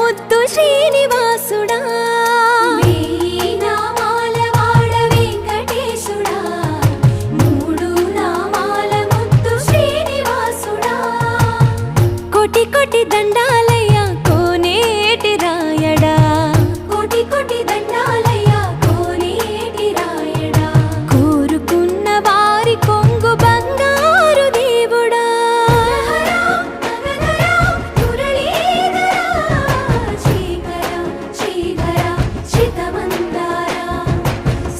ముద్దు శ్రీనివాసుడా కోటి కోటి దండాలయ్యా కోనేటి రాయడా కోటి కోటి దండాలయ్యా కోనేటి రాయడా కోరుకున్న వారి కొంగు బంగారు దేవుడా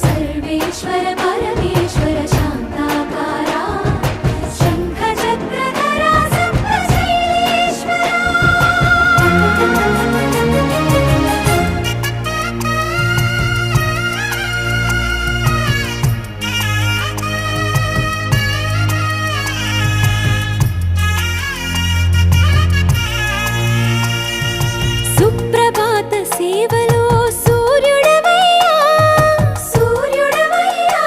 సర్వేశ్వర పరమేశ్వర శాంతాకార శంఖ చక్రధర సుప్రభాత సేవలో సూర్యుడవయ్యా సూర్యుడవయ్యా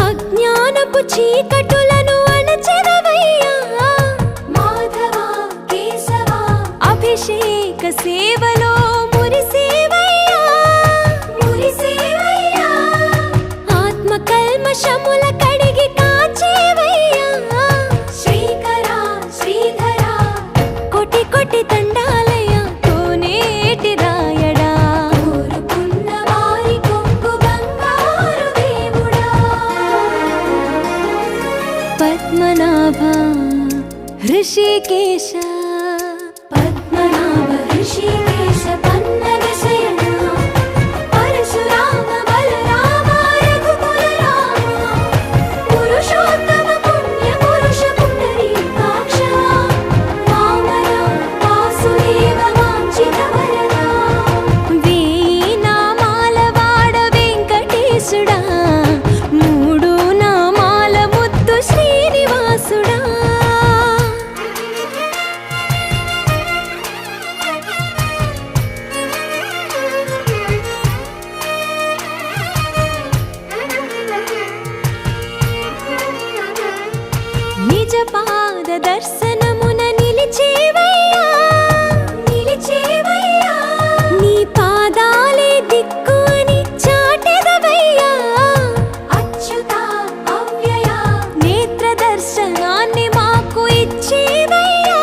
అజ్ఞానపు చీకటులను అణచెదవయ్యా మాధవ కేశవ అభిషేక సేవలో మురిసేవయ్యా మురిసేవయ్యా ఆత్మ కల్మషముల కడిగి కాచేవయ్యా శ్రీకర శ్రీధర కోటి కోటి దండాలయ్యా కోనేటి రాయడా కోరుకున్న వారి కొంగు బంగారు దేవుడా పద్మనాభ హృషికేశ పద్మనాభ హృషికేశ పన్నగ శయన పరశురామ బలరామ రఘుకుల రామ పురుషోత్తమ పుణ్య పురుష పుండరీకాక్ష వామన వాసుదేవ వాంఛిత వరదా వేయి నామాల వాడ వెంకటేశుడా మూడు నామాల ముద్దు శ్రీనివాసుడా నిజ పాద దర్శనమున నిలిచేవయ్యా నిలిచేవయ్యా నీ పాదాలే దిక్కు అని చాటెదవయ్యా అచ్యుత అవ్యయ నేత్ర దర్శనాన్ని మాకు ఇచ్చేవయ్యా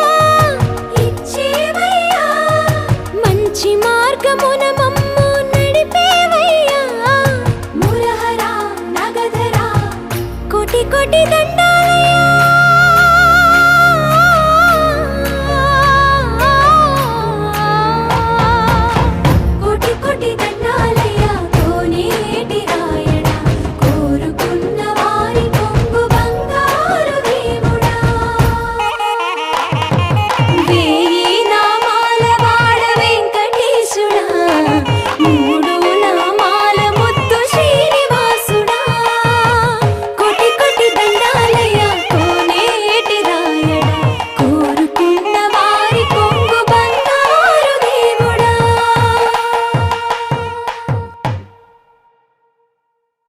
ఇచ్చేవయ్యా మంచి మార్గమున